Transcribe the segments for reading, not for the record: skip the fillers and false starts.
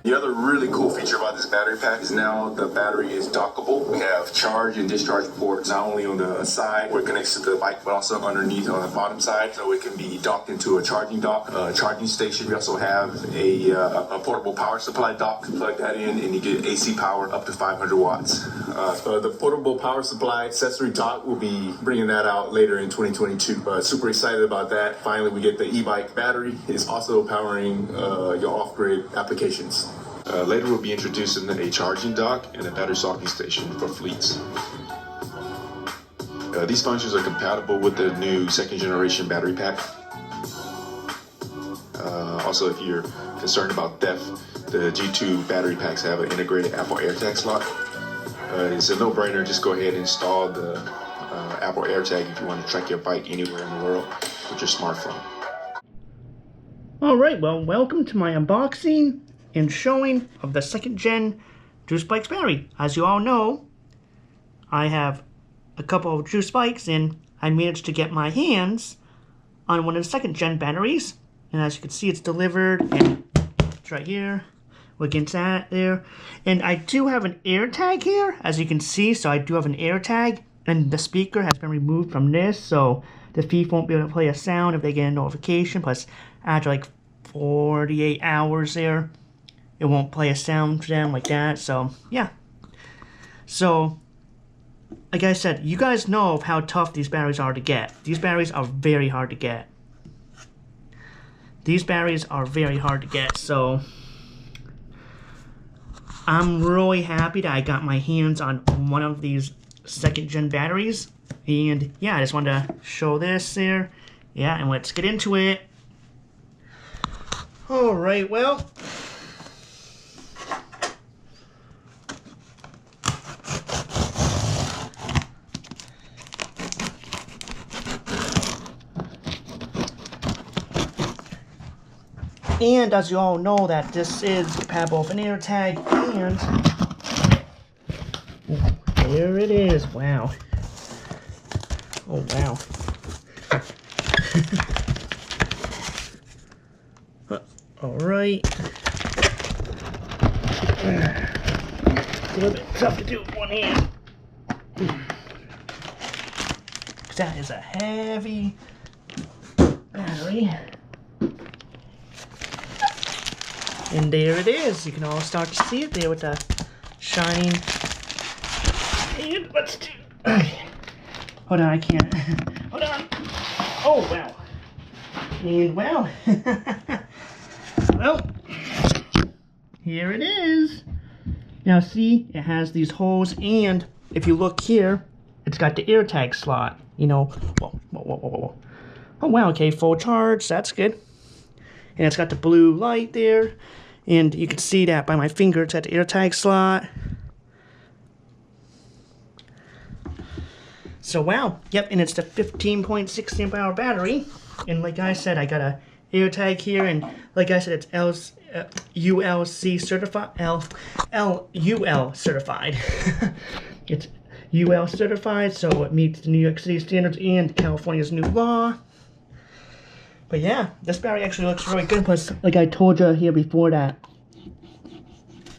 The other really cool feature about this battery pack is now the battery is dockable. We have charge and discharge ports not only on the side where it connects to the bike, but also underneath on the bottom side. So it can be docked into a charging dock, a charging station. We also have a portable power supply dock. Plug that in and you get AC power up to 500 watts. So the portable power supply accessory dock, will be bringing that out later in 2022. But super excited about that. Finally, we get the e-bike battery. It's also powering your off-grid applications. Later we'll be introducing a charging dock and a battery swapping station for fleets. These functions are compatible with the new second generation battery pack. Also, if you're concerned about theft, the G2 battery packs have an integrated Apple AirTag slot. It's a no-brainer. Just go ahead and install the Apple AirTag if you want to track your bike anywhere in the world with your smartphone. Alright, well, welcome to my unboxing and showing of the second gen Juice Bikes battery. As you all know, I have a couple of Juice Bikes and I managed to get my hands on one of the second gen batteries. And as you can see, it's delivered and it's right here. We'll get into that there. And I do have an AirTag here, as you can see. So I do have an AirTag and the speaker has been removed from this. So the thief won't be able to play a sound if they get a notification. Plus, after like 48 hours there, it won't play a sound for them like that. So yeah, so like I said, you guys know of how tough these batteries are to get. These batteries are very hard to get. These batteries are very hard to get. So I'm really happy that I got my hands on one of these second gen batteries. And yeah, I just wanted to show this there. Yeah, and let's get into it. Alright, well, and as you all know that this is compatible with an AirTag, and there it is. Wow. Oh wow. Alright. A little bit tough to do with one hand. That is a heavy battery. And there it is. You can all start to see it there with the shining. And let's do. Okay. Hold on, I can't. Hold on. Oh, wow. And well. Well, here it is. Now see, it has these holes, and if you look here, it's got the AirTag slot. You know, whoa. Oh wow, okay, full charge, that's good. And it's got the blue light there, and you can see that by my finger, it's at the AirTag slot. So wow, yep, and it's the 15.6 amp hour battery. And like I said, I got a AirTag here, and like I said, it's ULC certified, LUL certified. It's UL certified, so it meets the New York City standards and California's new law. But yeah, this battery actually looks really good. Plus, like I told you here before, that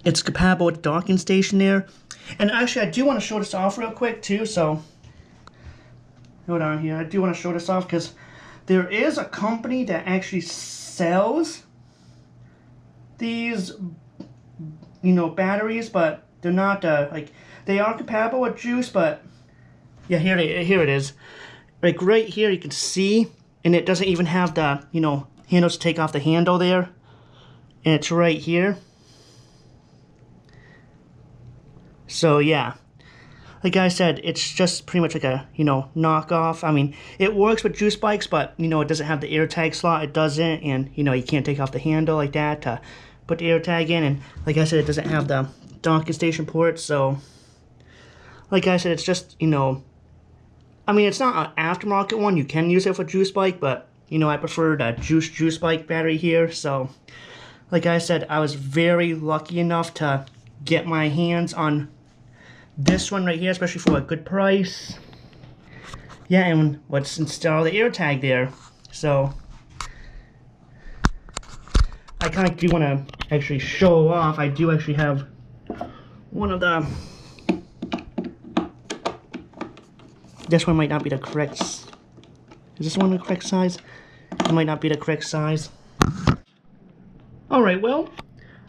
it's compatible with the docking station there. And actually, I do want to show this off real quick too. So hold on here. I do want to show this off because there is a company that actually sells these, you know, batteries, but they're not like, they are compatible with Juice, but yeah, here it is. Like right here, you can see, and it doesn't even have the, you know, handles to take off the handle there, and it's right here. So yeah, like I said, it's just pretty much like a, you know, knockoff. I mean, it works with Juice Bikes, but, you know, it doesn't have the AirTag slot. It doesn't, and, you know, you can't take off the handle like that to put the AirTag in. And like I said, it doesn't have the docking station port. So, like I said, it's just, you know, I mean, it's not an aftermarket one. You can use it for Juice Bike, but, you know, I prefer the Juice Bike battery here. So, like I said, I was very lucky enough to get my hands on this one right here, especially for a good price. Yeah, and let's install the AirTag there. So I kind of do want to actually show off. I do actually have one of the... This one might not be the correct... Is this one the correct size? It might not be the correct size. Alright, well,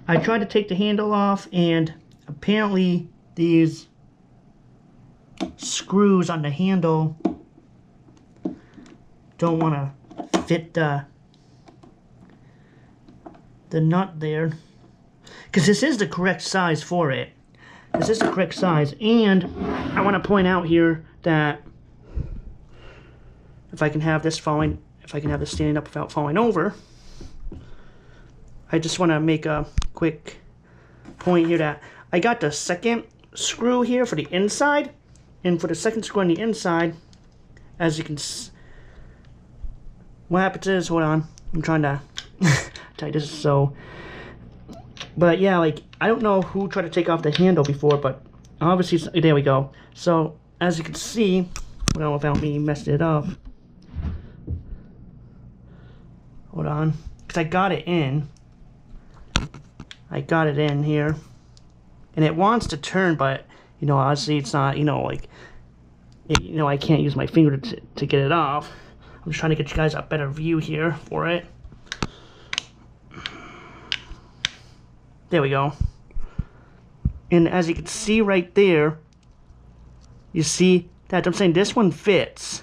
I tried to take the handle off, and apparently these screws on the handle don't want to fit the nut there. Because this is the correct size for it. This is the correct size, and I want to point out here that if I can have this falling, if I can have this standing up without falling over, I just want to make a quick point here that I got the second screw here for the inside, and for the second screw on the inside, as you can what happens is, hold on, I'm trying to tight this so, but yeah, like, I don't know who tried to take off the handle before, but obviously, there we go. So, as you can see, well, without me messing it up, hold on, because I got it in here, and it wants to turn, but, you know, obviously it's not, you know, like, you know, I can't use my finger to get it off. I'm just trying to get you guys a better view here for it. There we go. And as you can see right there, you see that I'm saying this one fits.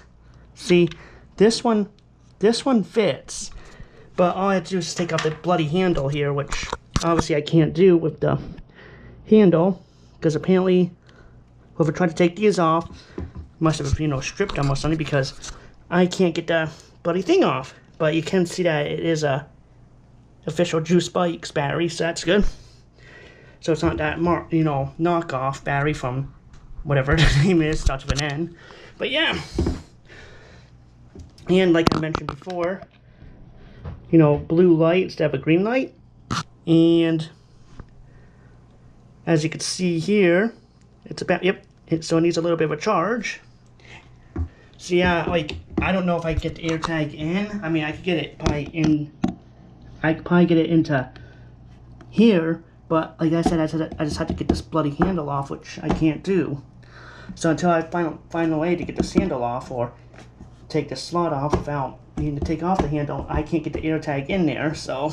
See, this one fits. But all I have to do is take off the bloody handle here, which obviously I can't do with the handle, because apparently whoever tried to take these off must have, you know, stripped them or something, because I can't get the bloody thing off. But you can see that it is a official Juice Bikes battery, so that's good. So it's not that, you know, knockoff battery from whatever the name is, starts with an N. But yeah. And like I mentioned before, you know, blue light instead of a green light. And as you can see here, it's about, yep, so it needs a little bit of a charge. So yeah, like, I don't know if I get the AirTag in. I mean, I could get it probably in, I could probably get it into here, but like I said, I just have to get this bloody handle off, which I can't do. So until I find a way to get this handle off, or take the slot off without needing to take off the handle, I can't get the AirTag in there, so.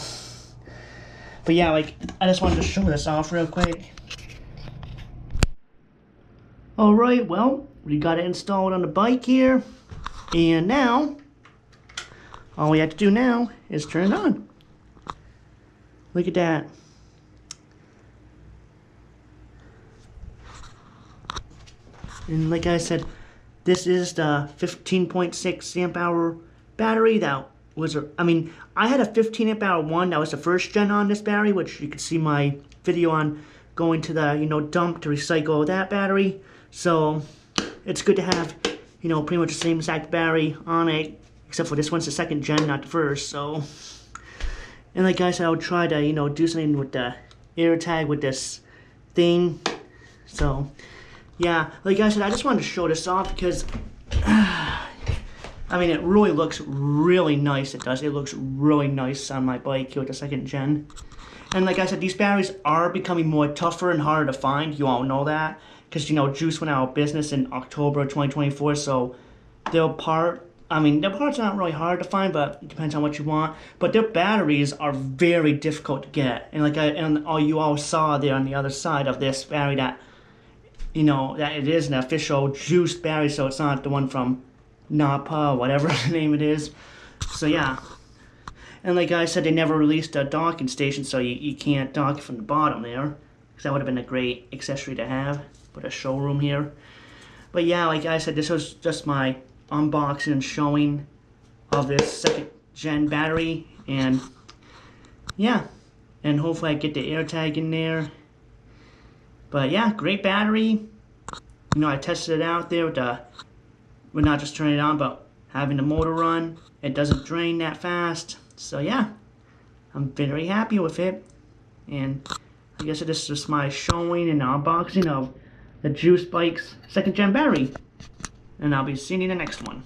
But yeah, like, I just wanted to show this off real quick. Alright, well, we got it installed on the bike here, and now, all we have to do now is turn it on. Look at that. And like I said, this is the 15.6 amp hour battery that was, I mean, I had a 15 amp hour one that was the first gen on this battery, which you can see my video on going to the, you know, dump to recycle that battery. So it's good to have, you know, pretty much the same exact battery on it, except for this one's the second gen, not the first. So, and like I said, I would try to, you know, do something with the AirTag with this thing. So yeah, like I said, I just wanted to show this off because I mean, it really looks really nice. It does. It looks really nice on my bike here with the second gen. And like I said, these batteries are becoming more tougher and harder to find. You all know that. Because, you know, Juice went out of business in October 2024. So their parts are not really hard to find, but it depends on what you want. But their batteries are very difficult to get. And and all you all saw there on the other side of this battery that, you know, that it is an official Juice battery. So it's not the one from Napa, whatever the name it is. So yeah, and like I said, they never released a docking station, so you can't dock from the bottom there, because that would have been a great accessory to have for the showroom here. But yeah, like I said, this was just my unboxing and showing of this second gen battery, and yeah, and hopefully I get the AirTag in there. But yeah, great battery. You know, I tested it out there with the, we're not just turning it on, but having the motor run. It doesn't drain that fast. So yeah, I'm very happy with it. And I guess this is just my showing and unboxing of the Juice Bikes second gen battery. And I'll be seeing you in the next one.